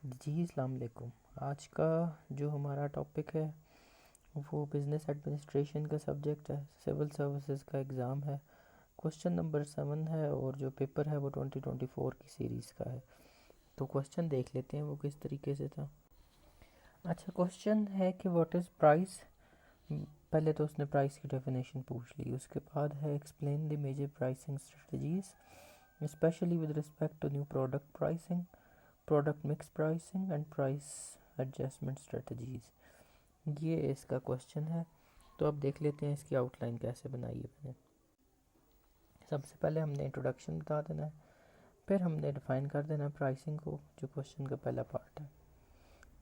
जी अस्सलाम वालेकुम। आज का जो हमारा टॉपिक है वो बिज़नेस एडमिनिस्ट्रेशन का सब्जेक्ट है। सिविल सर्विसेज का एग्ज़ाम है। क्वेश्चन नंबर 7 है और जो पेपर है वो 2024 की सीरीज़ का है। तो क्वेश्चन देख लेते हैं वो किस तरीके से था। अच्छा, क्वेश्चन है कि व्हाट इज़ प्राइस। पहले तो उसने प्राइस की डेफिनेशन पूछ ली। उसके बाद है explain the major pricing strategies specially with respect to new product pricing, product mix pricing and price adjustment strategies. ये इसका क्वेश्चन है। तो अब देख लेते हैं इसकी आउटलाइन कैसे बनाई है मैंने। सबसे पहले हमने इंट्रोडक्शन बता देना है, फिर हमने डिफ़ाइन कर देना है प्राइसिंग को, जो क्वेश्चन का पहला पार्ट है।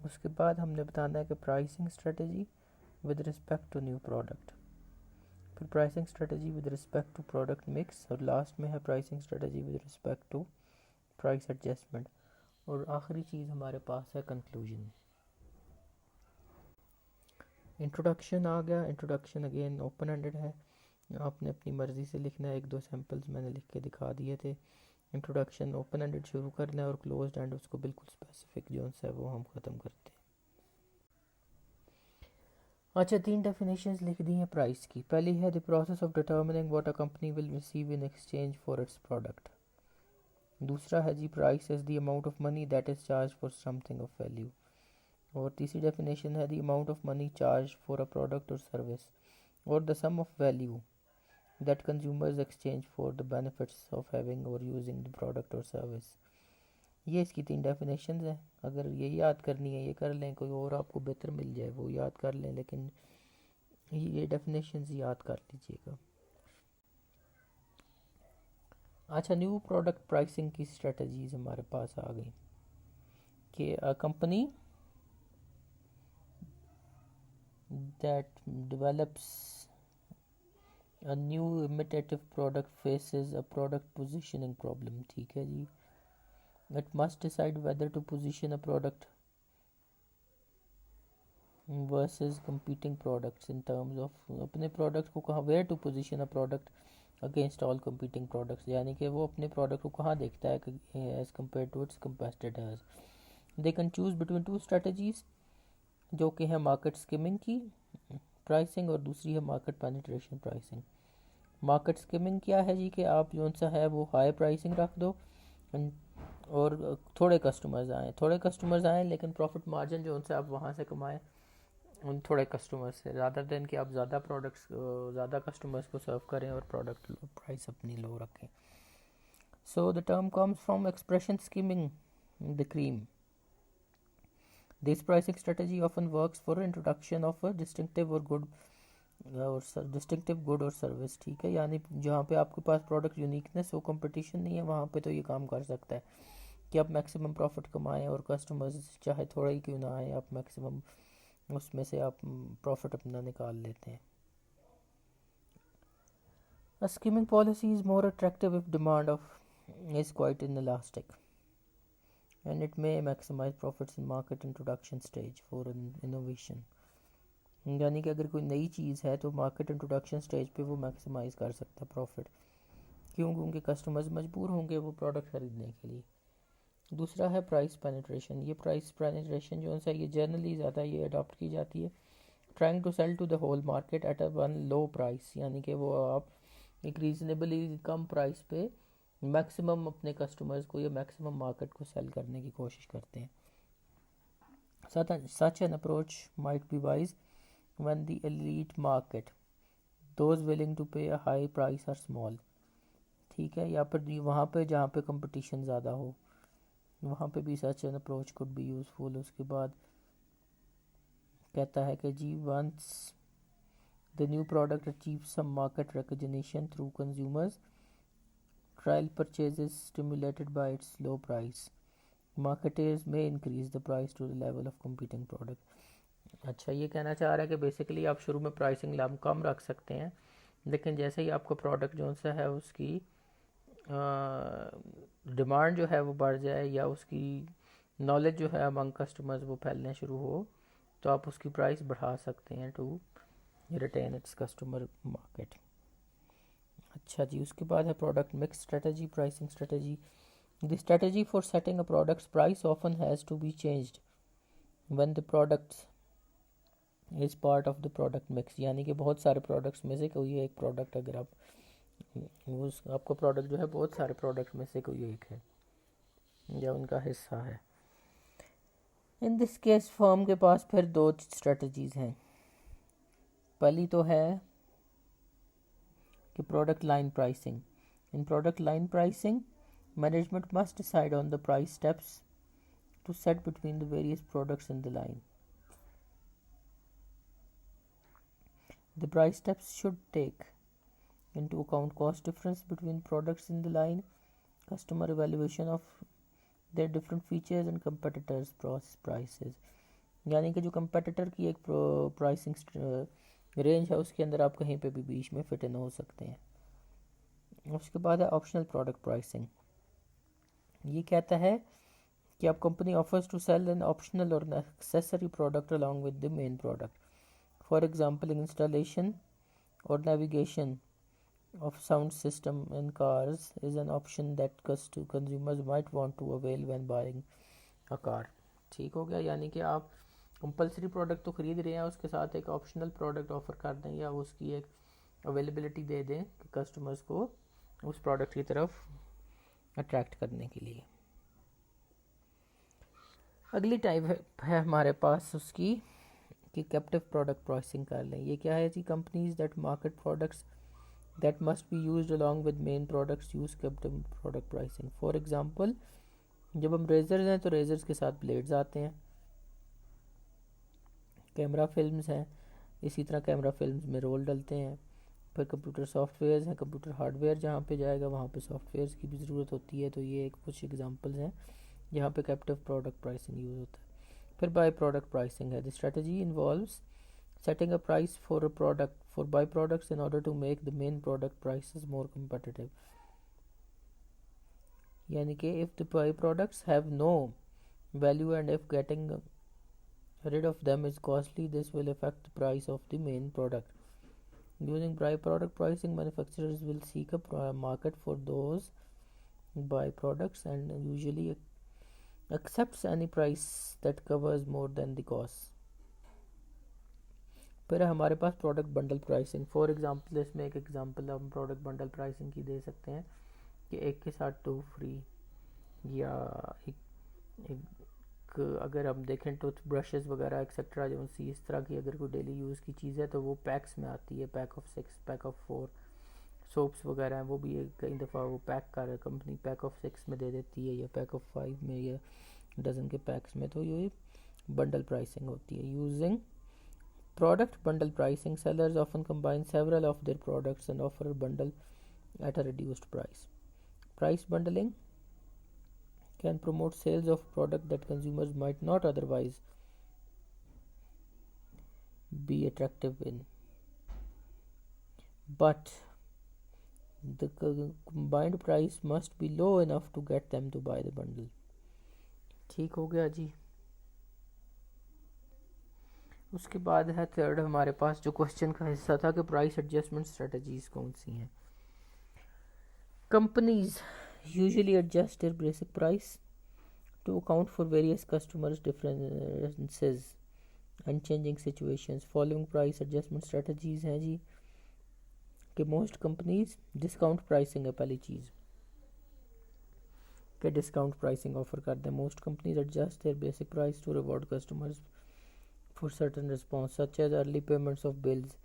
उसके बाद हमने बताना है कि pricing strategy with respect to new product, फिर pricing strategy with respect to product mix, और लास्ट में है pricing strategy with respect to price adjustment, और आखिरी चीज़ हमारे पास है कंक्लूजन। इंट्रोडक्शन आ गया। इंट्रोडक्शन अगेन ओपन एंडेड है, आपने अपनी मर्ज़ी से लिखना है। एक दो सैम्पल्स मैंने लिख के दिखा दिए थे। इंट्रोडक्शन ओपन एंडेड शुरू करना है और क्लोज एंड उसको बिल्कुल स्पेसिफिक जो है वो हम ख़त्म करते हैं। अच्छा, 3 डेफिनेशंस लिख दी हैं प्राइस की। पहली है the process of determining what a company will receive in exchange for its product. दूसरा है जी price is the amount of money that is charge for something of value. और तीसरी डेफिनेशन है the amount of money charge for a product और service और the sum of value that consumers exchange for the benefits of having or using the product or service। ये इसकी 3 definitions हैं। अगर ये याद करनी है ये कर लें, कोई और आपको बेहतर मिल जाए वो याद कर लें, लेकिन ये डेफिनेशंस याद कर लीजिएगा। अच्छा, न्यू प्रोडक्ट प्राइसिंग की स्ट्रेटजीज हमारे पास आ गई कि a company that develops a new imitative product faces a product positioning problem। ठीक है जी। It must decide whether to position a product versus competing products in terms of अपने product को कहाँ, where to position a product against all competing products, यानी कि वो अपने product को कहाँ देखता है as compared to its competitors। They can choose between two strategies, जो कि है मार्केट स्किमिंग की प्राइसिंग और दूसरी है market penetration pricing. Market skimming क्या है जी कि आप जो सा है वो हाई प्राइसिंग रख दो और थोड़े कस्टमर्स आएँ लेकिन प्रॉफिट मार्जिन जो उनसे आप वहाँ से कमाएं उन थोड़े कस्टमर्स से, ज़्यादा देन कि आप ज़्यादा प्रोडक्ट्स ज़्यादा कस्टमर्स को सर्व करें और प्रोडक्ट प्राइस अपनी लो रखें। So the term comes from expression skimming the cream. This pricing strategy often works for introduction of a distinctive good और सर्विस। ठीक है, यानी जहाँ पे आपके पास प्रोडक्ट यूनिकनेस हो, कंपटीशन नहीं है, वहाँ पे तो ये काम कर सकता है कि आप मैक्सिमम प्रॉफिट कमाएं और कस्टमर्स चाहे थोड़ा ही क्यों ना आए, आप मैक्सिमम उसमें से आप प्रॉफिट अपना निकाल लेते हैं। A skimming policy is more attractive if demand of is quite inelastic and it may maximize profits in market introduction stage for innovation। यानी कि अगर कोई नई चीज़ है तो मार्केट इंट्रोडक्शन स्टेज पे वो मैक्सिमाइज कर सकता है प्रॉफिट, क्यों? क्योंकि कस्टमर्स मजबूर होंगे वो प्रोडक्ट खरीदने के लिए। दूसरा है प्राइस पेनिट्रेशन। ये प्राइस पेनिट्रेशन जो है ये जनरली ज़्यादा ये अडॉप्ट की जाती है, trying to sell to the whole market at a one low price, यानी कि वो आप एक रीज़नेबली कम प्राइस पे मैक्सिमम अपने कस्टमर्स को या मैक्सिमम मार्केट को सेल करने की कोशिश करते हैं। Such an approach might be wise when the elite market, those willing to pay a high price are small। ठीक है, या फिर वहाँ पे जहाँ पे कंपटीशन ज़्यादा हो वहाँ पे भी such an approach could be useful. उसके बाद कहता है कि जी once the new product achieve some market recognition through consumers, trial purchases stimulated by its low price, marketers may increase the price to the level of competing product. अच्छा, ये कहना चाह रहा है कि बेसिकली आप शुरू में प्राइसिंग कम रख सकते हैं, लेकिन जैसे ही आपका प्रोडक्ट जो सा है उसकी डिमांड जो है वो बढ़ जाए या उसकी नॉलेज जो है अमंग कस्टमर्स वो फैलने शुरू हो, तो आप उसकी प्राइस बढ़ा सकते हैं to retain its customer market. अच्छा जी, उसके बाद है product mix strategy pricing strategy. The strategy for setting a product's price often has to be changed when the product is part of the product mix, यानी कि बहुत सारे products में से कोई एक product अगर आप उस आपका product जो है बहुत सारे products में से कोई एक है या उनका हिस्सा है। इन दिस केस फर्म के पास फिर दो स्ट्रेटजीज हैं। पहली तो है कि product line pricing. In product line pricing management must decide on the price steps to set between the various products in the line. The price steps should take into account cost difference between products in the line, customer evaluation of their different features and competitors prices। यानी कि जो competitor की एक pricing range है उसके अंदर आप कहीं पे भी बीच में फिट इन हो सकते हैं। उसके बाद है ऑप्शनल प्रोडक्ट प्राइसिंग। ये कहता है कि आप company offers to sell an optional और accessory product along with the main product. For example installation और navigation of sound system in cars is an option that consumers might want to avail when buying a car। ठीक हो गया, यानी कि आप compulsory product तो खरीद रहे हैं, उसके साथ एक ऑप्शनल प्रोडक्ट ऑफर कर दें या उसकी एक अवेलेबिलिटी दे दें कि कस्टमर्स को उस प्रोडक्ट की तरफ अट्रैक्ट करने के लिए। अगली टाइप है हमारे पास उसकी कि कैप्टिव प्रोडक्ट प्राइसिंग कर लें। ये क्या है जी? Companies that market products that must be used along with main products use captive product pricing। for example जब हम रेजर्स हैं तो रेजर्स के साथ ब्लेड्स आते हैं, कैमरा फिल्म्स हैं इसी तरह कैमरा फिल्म्स में रोल डलते हैं, फिर कंप्यूटर सॉफ्टवेयर्स हैं, कंप्यूटर हार्डवेयर जहाँ पे जाएगा वहाँ पे सॉफ्टवेयर्स की भी ज़रूरत होती है। तो ये एक कुछ एग्जांपल्स हैं जहाँ पे कैप्टिव प्रोडक्ट प्राइसिंग यूज़ होता है। फिर बाय प्रोडक्ट प्राइसिंग है। The strategy involves setting a price for a product for byproducts in order to make the main product prices more competitive। यानी कि if the byproducts have no value and if getting rid of them is costly, this will affect the price of the main product। Using byproduct pricing, manufacturers will seek a market for those byproducts and usually accepts any price that covers more than the cost। फिर हमारे पास product bundle pricing. For example इसमें एक example हम product bundle pricing की दे सकते हैं कि एक के साथ टू फ्री, या एक अगर हम देखें टूथ ब्रशेज़ वगैरह एक्सेट्रा जो सी इस तरह की अगर कोई डेली यूज़ की चीज़ है तो वो पैक्स में आती है, pack of 6, pack of 4। Soaps वगैरह हैं वो भी कई दफ़ा वो पैक कर कंपनी पैक ऑफ 6 में दे देती है या पैक ऑफ 5 में या डजन के पैक्स में। तो ये बंडल प्राइसिंग होती है। Using product bundle pricing, sellers often combine several of their products and offer a bundle at a reduced price। Price bundling can promote sales of product that consumers might not otherwise be attractive in, but the combined price must be low enough to get them to buy the bundle। ठीक हो गया जी। उसके बाद है third हमारे पास जो question का हिस्सा था कि प्राइस एडजस्टमेंट स्ट्रेटजीज कौन सी हैं। Companies usually adjust their basic price to account for various customers differences and changing situations. Following price adjustment strategies हैं जी कि मोस्ट कंपनीज डिस्काउंट प्राइसिंग है पहली चीज़ कि डिस्काउंट प्राइसिंग ऑफर कर दें। Most companies adjust their basic price to reward customers for certain response such as early payments of bills,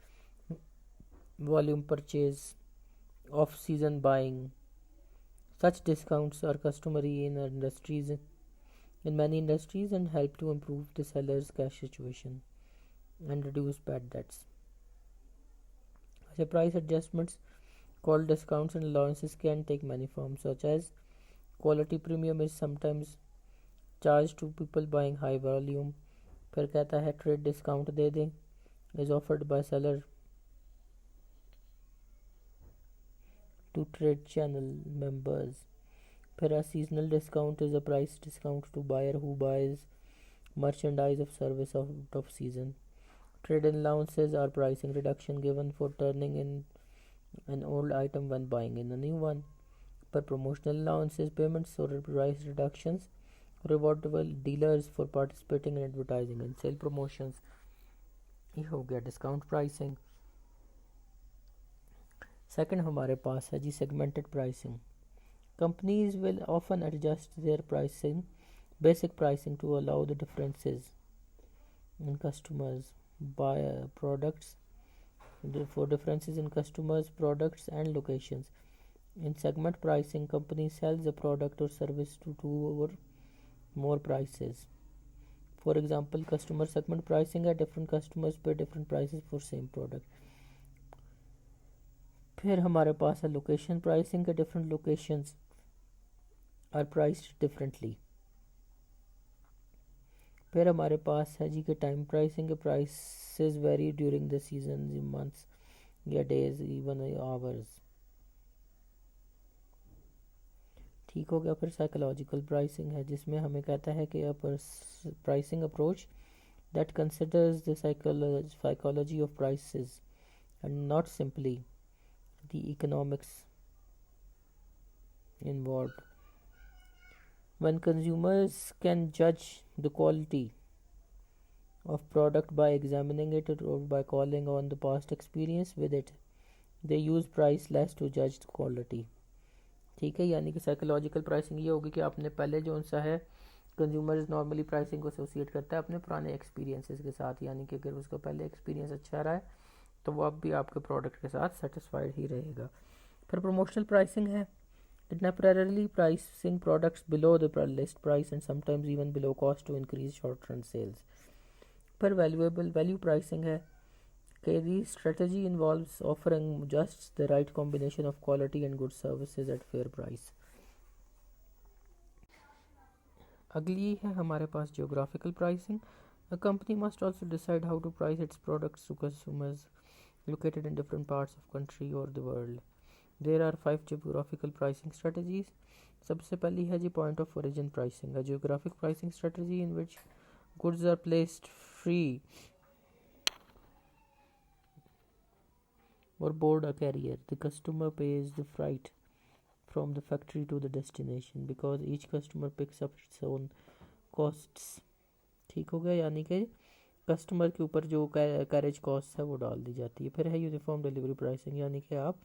volume purchase, off-season buying। Such discounts are customary in many industries and help to improve the seller's cash situation and reduce bad debts। The price adjustments called discounts and allowances can take many forms such as quality premium is sometimes charged to people buying high volume। फिर कहता है trade discount दे दें is offered by seller to trade channel members. फिर a seasonal discount is a price discount to buyer who buys merchandise of service out of season। Trade allowances are pricing reduction given for turning in an old item when buying in a new one। पर promotional allowances, payments or price reductions, rewardable dealers for participating in advertising and sale promotions. ये हो गया discount pricing. Second हमारे पास है जी segmented pricing. Companies will often adjust their pricing basic pricing to allow the differences in customers by products for differences in customers products and locations. In segment pricing, company sells a product or service to two or more prices. For example, customer segment pricing at different customers pay different prices for same product. फिर हमारे पास है location pricing के different locations are priced differently. फिर हमारे पास है जी के टाइम प्राइसिंग के prices very during the season, months या डेज, इवन आवर्स। ठीक हो गया। फिर साइकोलॉजिकल प्राइसिंग है जिसमें हमें कहता है कि pricing approach that considers the psychology of prices and not simply the economics involved. When consumers can judge the quality of product by examining it or by calling on the past experience with it, they use price less to judge the quality. ठीक है, यानी कि psychological pricing ये होगी कि आपने पहले जो सा है कंज्यूमर्स नॉर्मली प्राइसिंग को एसोसिएट करता है अपने पुराने एक्सपीरियंसेस के साथ, यानी कि अगर उसका पहले एक्सपीरियंस अच्छा रहा है तो वो अब भी आपके प्रोडक्ट के साथ सेटिस्फाइड ही रहेगा। फिर प्रमोशनल प्राइसिंग है temporarily pricing products below the list price and sometimes even below cost to increase short-run sales. पर value pricing है कि this strategy involves offering just the right combination of quality and good services at fair price. अगली है हमारे पास geographical pricing. A company must also decide how to price its products to consumers located in different parts of country or the world. There are 5 geographical pricing strategies. सबसे पहली है जी point of origin pricing. A geographic pricing strategy in which goods are placed free or board a carrier. The customer pays the freight from the factory to the destination because each customer picks up its own costs. ठीक हो गया, यानी कि customer के ऊपर जो carriage cost है वो डाल दी जाती है। फिर है यूनिफॉर्म डिलीवरी प्राइसिंग, यानी कि आप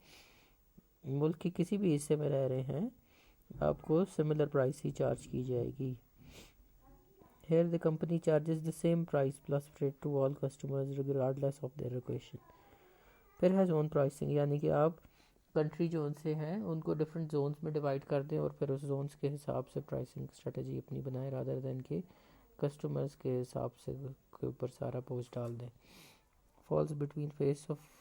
मुल्क के किसी भी हिस्से में रह रहे हैं आपको सिमिलर प्राइस ही चार्ज की जाएगी। Here the company charges the same price plus freight to all customers regardless of their location. फिर है जोन प्राइसिंग, यानी कि आप कंट्री जोन से हैं उनको डिफरेंट जोन्स में डिवाइड कर दें और फिर उस जोन्स के हिसाब से प्राइसिंग स्ट्रेटजी अपनी बनाएं रादर देन के कस्टमर्स के हिसाब से के ऊपर सारा पोस्ट डाल दें। Falls between face of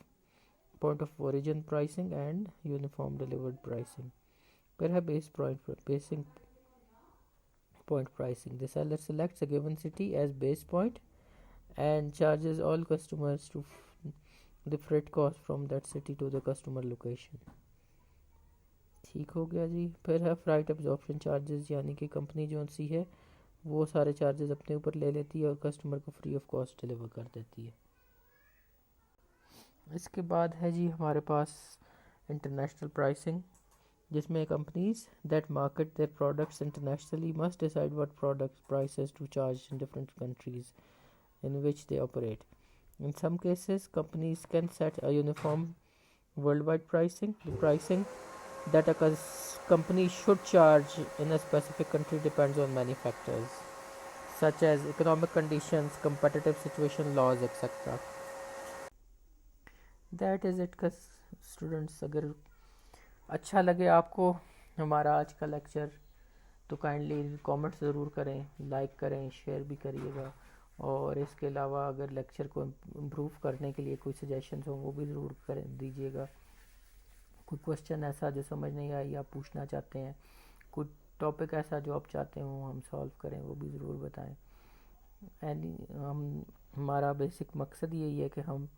point of origin pricing and uniform delivered pricing. फिर है basing point pricing. The seller selects a given city as base point and charges all customers to the freight cost from that city to the customer location. ठीक हो गया जी। फिर है freight absorption charges, यानी कि company जो सी है वो सारे चार्जेस अपने ऊपर ले लेती है और कस्टमर को फ्री ऑफ कॉस्ट डिलीवर कर देती है। इसके बाद है जी हमारे पास इंटरनेशनल प्राइसिंग जिसमें companies that market their products internationally must decide what product prices to charge in different countries in which they operate. In some cases companies can set a uniform world wide pricing. The pricing that a company should charge in a specific country depends on many factors such as economic conditions, competitive situation, laws, etc. That is it का students. अगर अच्छा लगे आपको हमारा आज का lecture तो kindly comment ज़रूर करें, लाइक करें, शेयर भी करिएगा। और इसके अलावा अगर लेक्चर को इम्प्रूव करने के लिए कोई सजेशंस हो वो भी ज़रूर करें दीजिएगा। कोई क्वेश्चन ऐसा जो समझ नहीं आई आप पूछना चाहते हैं, कोई टॉपिक ऐसा जो आप चाहते हो हम सॉल्व करें वो भी ज़रूर बताएं। हमारा बेसिक मकसद यही है कि हम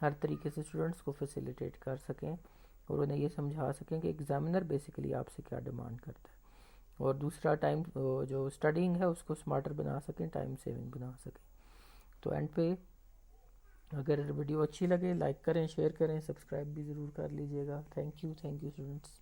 हर तरीके से स्टूडेंट्स को फैसिलिटेट कर सकें और उन्हें ये समझा सकें कि एग्ज़ामिनर बेसिकली आपसे क्या डिमांड करता है और दूसरा टाइम जो स्टडिंग है उसको स्मार्टर बना सकें, टाइम सेविंग बना सकें। तो एंड पे अगर वीडियो अच्छी लगे लाइक करें, शेयर करें, सब्सक्राइब भी ज़रूर कर लीजिएगा। Thank you students.